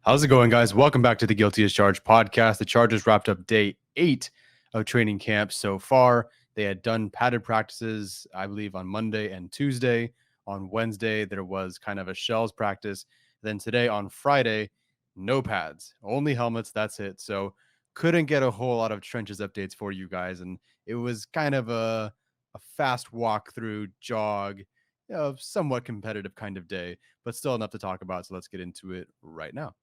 How's it going, guys? Welcome back to the Guilty as Charged podcast. The Chargers wrapped up day 8 of training camp so far. They had done padded practices, I believe, on Monday and Tuesday. On Wednesday, there was kind of a shells practice. Then today, on Friday, no pads, only helmets. That's it. So couldn't get a whole lot of trenches updates for you guys. And it was kind of a fast walk through jog, somewhat competitive kind of day, but still enough to talk about. So let's get into it right now.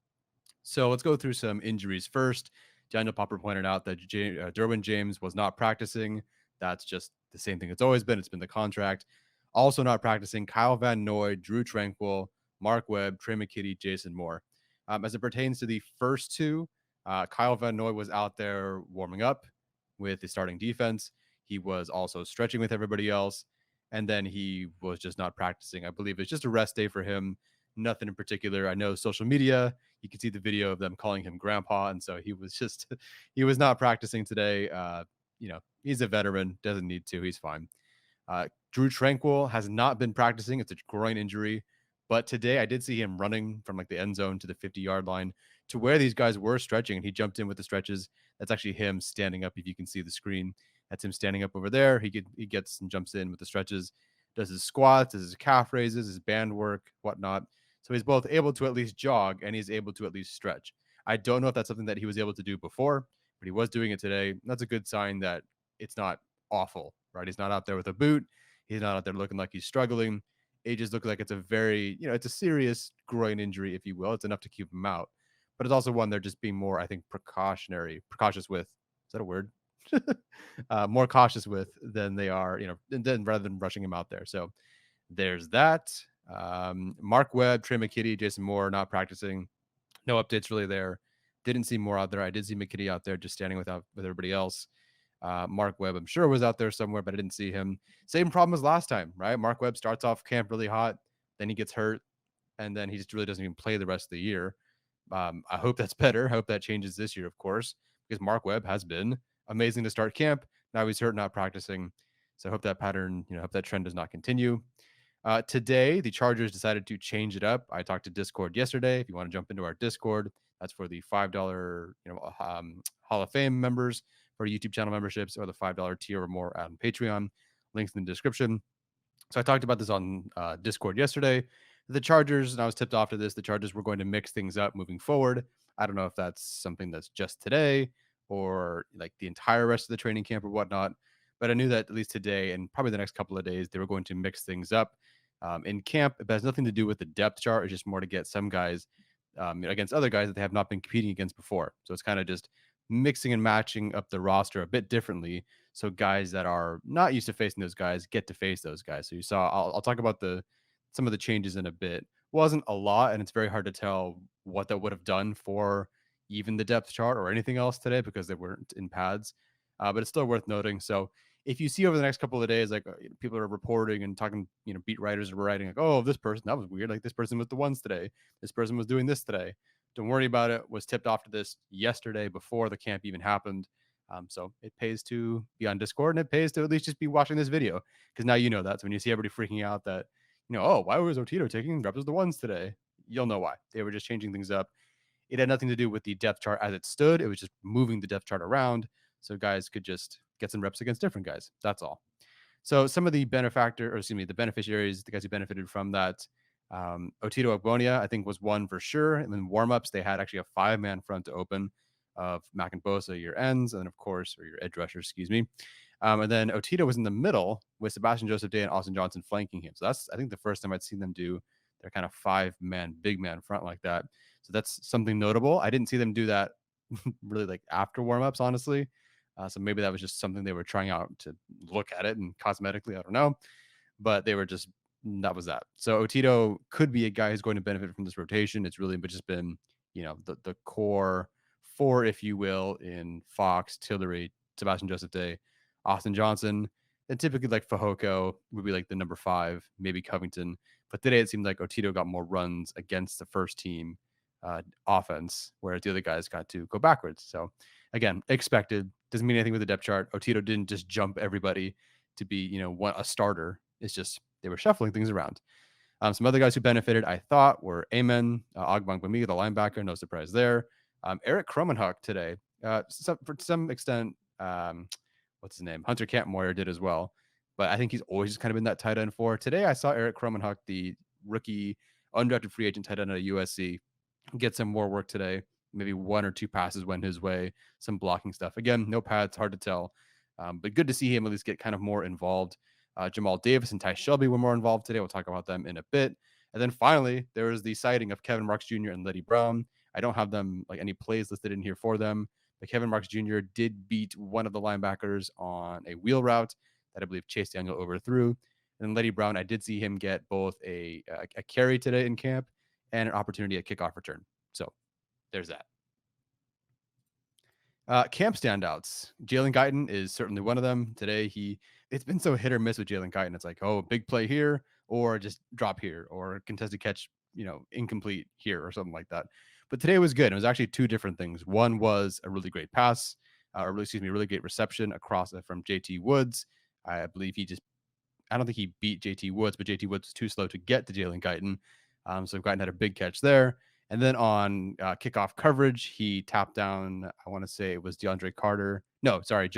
So let's go through some injuries first. Daniel Popper pointed out that Derwin James was not practicing. That's just the same thing it's always been. It's been the contract. Also not practicing, Kyle Van Noy, Drew Tranquil, Mark Webb, Trey McKitty, Jason Moore. As it pertains to the first two, Kyle Van Noy was out there warming up with the starting defense. He was also stretching with everybody else. And then he was just not practicing. I believe it's just a rest day for him. Nothing in particular. I know social media, you can see the video of them calling him grandpa. And so he was just, he was not practicing today. He's a veteran, doesn't need to. He's fine. Drew Tranquil has not been practicing. It's a groin injury. But today I did see him running from like the end zone to the 50-yard line to where these guys were stretching. And he jumped in with the stretches. That's actually him standing up. If you can see the screen, that's him standing up over there. He gets and jumps in with the stretches, does his squats, does his calf raises, his band work, whatnot. So he's both able to at least jog and he's able to at least stretch. I don't know if that's something that he was able to do before, but he was doing it today. That's a good sign that it's not awful, right? He's not out there with a boot. He's not out there looking like he's struggling. It just looks like it's a very, it's a serious groin injury, if you will. It's enough to keep him out. But it's also one they're just being more, I think, precautious with. Is that a word? More cautious with than they are, then rather than rushing him out there. So there's that. Mark Webb, Trey McKitty, Jason Moore not practicing. No updates really there. Didn't see Moore out there. I did see McKitty out there just standing with everybody else. Mark Webb, I'm sure, was out there somewhere, but I didn't see him. Same problem as last time, right? Mark Webb starts off camp really hot, then he gets hurt, and then he just really doesn't even play the rest of the year. I hope that's better. I hope that changes this year, of course, because Mark Webb has been amazing to start camp. Now he's hurt, not practicing. So I hope that pattern, hope that trend does not continue. Today, the Chargers decided to change it up. I talked to Discord yesterday. If you want to jump into our Discord, that's for the $5, Hall of Fame members, for YouTube channel memberships, or the $5 tier or more on Patreon. Links in the description. So I talked about this on Discord yesterday. The Chargers, and I was tipped off to this, the Chargers were going to mix things up moving forward. I don't know if that's something that's just today or like the entire rest of the training camp or whatnot, but I knew that at least today and probably the next couple of days, they were going to mix things up. In camp, it has nothing to do with the depth chart. It's just more to get some guys against other guys that they have not been competing against before. So it's kind of just mixing and matching up the roster a bit differently. So guys that are not used to facing those guys get to face those guys. So you saw, I'll talk about some of the changes in a bit. Wasn't a lot, and it's very hard to tell what that would have done for even the depth chart or anything else today because they weren't in pads. But it's still worth noting. So if you see over the next couple of days, like people are reporting and talking, beat writers are writing like, oh, this person, that was weird. Like this person was the ones today. This person was doing this today. Don't worry about it. Was tipped off to this yesterday before the camp even happened. So it pays to be on Discord and it pays to at least just be watching this video because now you know that. So when you see everybody freaking out that, oh, why was Otito taking reps as the ones today? You'll know why. They were just changing things up. It had nothing to do with the depth chart as it stood. It was just moving the depth chart around so guys could just get some reps against different guys. That's all. So some of the the beneficiaries, the guys who benefited from that, Otito Ogbonia, I think, was one for sure. And then warm-ups, they had actually a 5-man front to open of Mac and Bosa, your ends, and then, of course, or your edge rushers, excuse me. And then Otito was in the middle with Sebastian Joseph Day and Austin Johnson flanking him. So that's, I think, the first time I'd seen them do their kind of 5-man, big man front like that. So that's something notable. I didn't see them do that really like after warm-ups, honestly. So maybe that was just something they were trying out to look at it and cosmetically, I don't know. But they were just, that was that. So Otito could be a guy who's going to benefit from this rotation. It's really just been, the core 4, if you will, in Fox, Tillery, Sebastian Joseph Day, Austin Johnson, and typically like Fehoko would be like the number 5, maybe Covington. But today it seemed like Otito got more runs against the first team offense, whereas the other guys got to go backwards. So again, expected. Doesn't mean anything with the depth chart. Otito didn't just jump everybody to be, a starter. It's just they were shuffling things around. Some other guys who benefited, I thought, were Amen, Ogbongbemi, the linebacker. No surprise there. Eric Kromenhoek today, for some extent, what's his name? Hunter Campmoyer did as well. But I think he's always just kind of been that tight end for. Today, I saw Eric Kromenhoek, the rookie undrafted free agent tight end at USC, get some more work today. Maybe one or two passes went his way, some blocking stuff. Again, no pads, hard to tell. But good to see him at least get kind of more involved. Jamal Davis and Ty Shelby were more involved today. We'll talk about them in a bit. And then finally, there was the sighting of Kevin Marks Jr. and Letty Brown. I don't have them like any plays listed in here for them, but Kevin Marks Jr. did beat one of the linebackers on a wheel route that I believe Chase Daniel overthrew. And then Letty Brown, I did see him get both a carry today in camp and an opportunity at kickoff return. So there's that. Camp standouts. Jalen Guyton is certainly one of them. Today, it's been so hit or miss with Jalen Guyton. It's like, oh, big play here, or just drop here, or contested catch, incomplete here, or something like that. But today was good. It was actually two different things. One was a really great pass, really great reception across from JT Woods. I believe I don't think he beat JT Woods, but JT Woods was too slow to get to Jalen Guyton. So Guyton had a big catch there. And then on kickoff coverage, he tapped down, I want to say it was Joe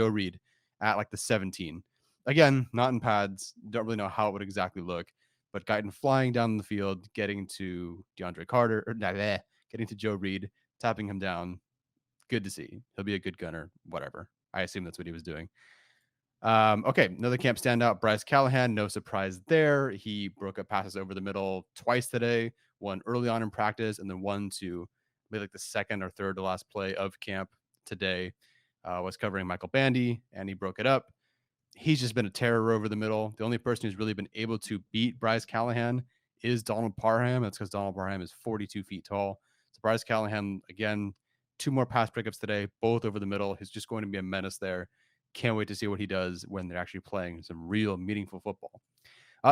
Reed at like the 17. Again, not in pads. Don't really know how it would exactly look. But Guyton flying down the field, getting to getting to Joe Reed, tapping him down. Good to see. He'll be a good gunner, whatever. I assume that's what he was doing. Okay, another camp standout, Bryce Callahan. No surprise there. He broke up passes over the middle twice today, one early on in practice, and then one to maybe like the second or third to last play of camp today. Was covering Michael Bandy, and he broke it up. He's just been a terror over the middle. The only person who's really been able to beat Bryce Callahan is Donald Parham. That's because Donald Parham is 42 feet tall. So Bryce Callahan, again, two more pass pickups today, both over the middle. He's just going to be a menace there. Can't wait to see what he does when they're actually playing some real meaningful football.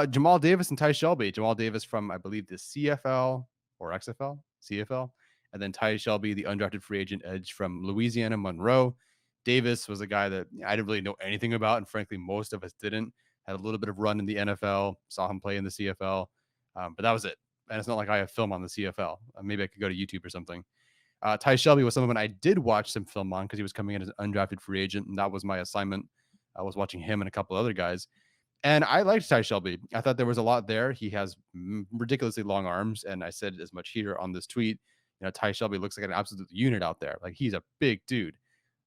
Jamal Davis and Ty Shelby. Jamal Davis from, I believe, the CFL or XFL, CFL. And then Ty Shelby, the undrafted free agent edge from Louisiana Monroe. Davis was a guy that I didn't really know anything about. And frankly, most of us didn't. Had a little bit of run in the NFL, saw him play in the CFL. But that was it. And it's not like I have film on the CFL. Maybe I could go to YouTube or something. Ty Shelby was someone I did watch some film on because he was coming in as an undrafted free agent, and that was my assignment. I was watching him and a couple other guys, and I liked Ty Shelby. I thought there was a lot there. He has ridiculously long arms, and I said as much here on this tweet. Ty Shelby looks like an absolute unit out there. Like, he's a big dude.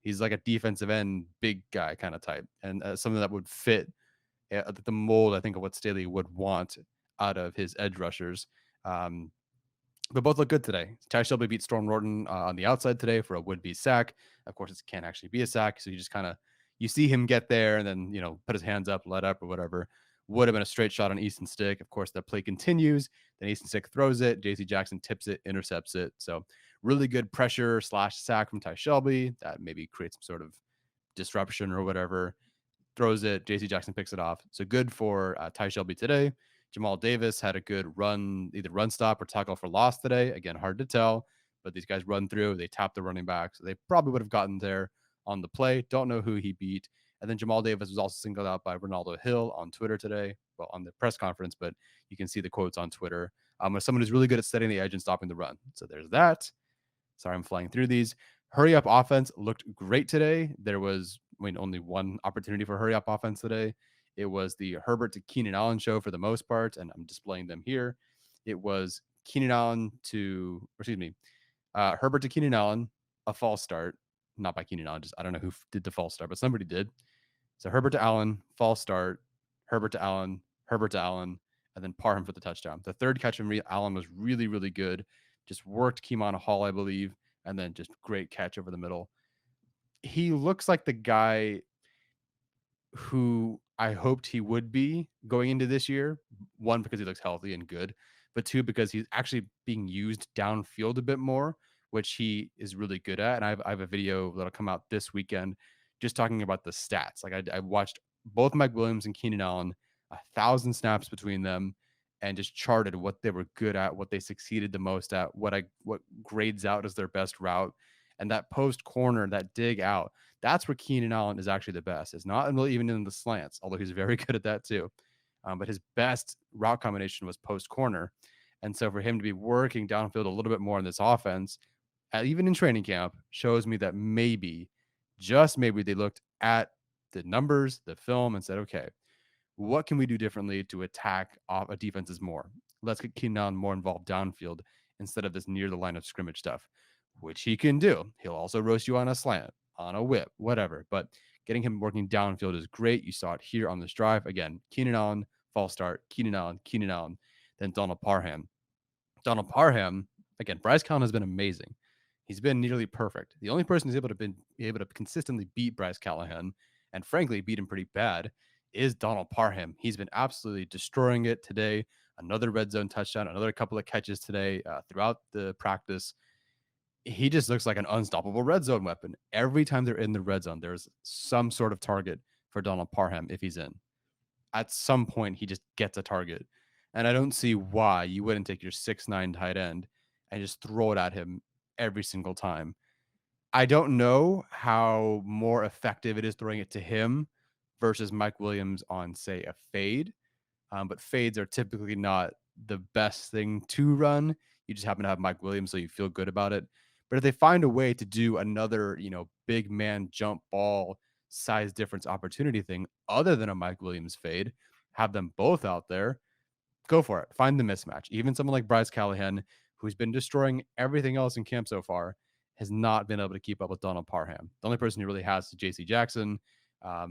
He's like a defensive end, big guy kind of type, and something that would fit the mold, I think, of what Staley would want out of his edge rushers. But both look good today. Ty Shelby beat Storm Norton on the outside today for a would-be sack. Of course, it can't actually be a sack, so you just you see him get there and then, put his hands up, let up or whatever. Would have been a straight shot on Easton Stick. Of course, that play continues. Then Easton Stick throws it. JC Jackson tips it, intercepts it. So really good pressure / sack from Ty Shelby. That maybe creates some sort of disruption or whatever. Throws it. JC Jackson picks it off. So good for Ty Shelby today. Jamal Davis had a good run, either run stop or tackle for loss today. Again, hard to tell, but these guys run through. They tap the running back, so they probably would have gotten there on the play. Don't know who he beat. And then Jamal Davis was also singled out by Ronaldo Hill on Twitter today, well, on the press conference, but you can see the quotes on Twitter. As someone who's really good at setting the edge and stopping the run. So there's that. Sorry, I'm flying through these. Hurry up offense looked great today. There was only one opportunity for hurry up offense today. It was the Herbert to Keenan Allen show for the most part, and I'm displaying them here. It was Herbert to Keenan Allen, a false start, not by Keenan Allen. I don't know who did the false start, but somebody did. So Herbert to Allen, false start, Herbert to Allen, and then Parham for the touchdown. The third catch from Allen was really, really good. Just worked Keemon Hall, I believe, and then just great catch over the middle. He looks like the guy who I hoped he would be going into this year. One, because he looks healthy and good, but two, because he's actually being used downfield a bit more, which he is really good at. And I have a video that'll come out this weekend just talking about the stats. Like, I watched both Mike Williams and Keenan Allen, 1,000 snaps between them, and just charted what they were good at, what they succeeded the most at, what grades out as their best route. And that post corner, that dig out, that's where Keenan Allen is actually the best. It's not really even in the slants, although he's very good at that too. but his best route combination was post corner. And so for him to be working downfield a little bit more in this offense, even in training camp, shows me that maybe, just maybe, they looked at the numbers, the film, and said, okay, what can we do differently to attack off a defenses more? Let's get Keenan more involved downfield instead of this near the line of scrimmage stuff, which he can do. He'll also roast you on a slant, on a whip, whatever. But getting him working downfield is great. You saw it here on this drive. Again, Keenan on, false start, Keenan on, then Donald Parham. Donald Parham, again, Bryce Callahan has been amazing. He's been nearly perfect. The only person who's be able to consistently beat Bryce Callahan, and frankly beat him pretty bad, is Donald Parham. He's been absolutely destroying it today. Another red zone touchdown, another couple of catches today throughout the practice. He just looks like an unstoppable red zone weapon. Every time they're in the red zone, there's some sort of target for Donald Parham if he's in. At some point, he just gets a target. And I don't see why you wouldn't take your 6'9" tight end and just throw it at him every single time. I don't know how more effective it is throwing it to him versus Mike Williams on, say, a fade. But fades are typically not the best thing to run. You just happen to have Mike Williams, so you feel good about it. But if they find a way to do another, big man jump ball size difference opportunity thing other than a Mike Williams fade, have them both out there, go for it. Find the mismatch. Even someone like Bryce Callahan, who's been destroying everything else in camp so far, has not been able to keep up with Donald Parham. The only person who really has is J.C. Jackson. I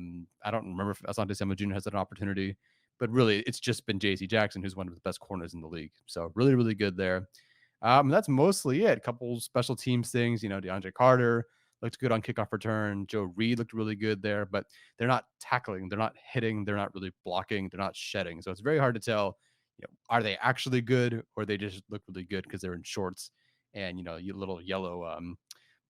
don't remember if Asante Samuel Jr. has an opportunity, but really it's just been J.C. Jackson, who's one of the best corners in the league. So really, really good there. That's mostly it. A couple special teams things. DeAndre Carter looked good on kickoff return. Joe Reed looked really good there, but they're not tackling, they're not hitting, they're not really blocking, they're not shedding. So it's very hard to tell, are they actually good or they just look really good because they're in shorts and little yellow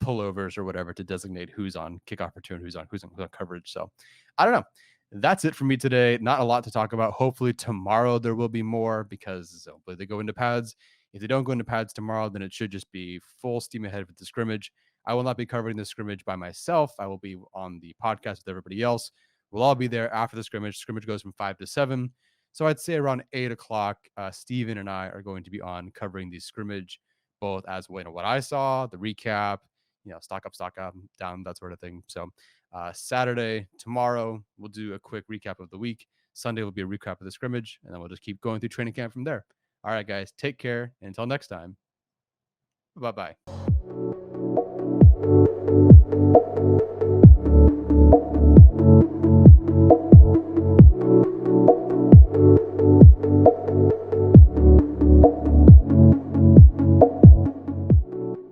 pullovers or whatever to designate who's on kickoff return, who's on coverage. So I don't know. That's it for me today. Not a lot to talk about. Hopefully tomorrow there will be more because hopefully they go into pads. If they don't go into pads tomorrow, then it should just be full steam ahead with the scrimmage. I will not be covering the scrimmage by myself. I will be on the podcast with everybody else. We'll all be there after the scrimmage. Scrimmage goes from 5 to 7. So I'd say around 8 o'clock, Steven and I are going to be on covering the scrimmage, both as what I saw, the recap, stock up, stock up, down, that sort of thing. So Saturday, tomorrow, we'll do a quick recap of the week. Sunday will be a recap of the scrimmage, and then we'll just keep going through training camp from there. All right, guys, take care. And until next time, bye-bye.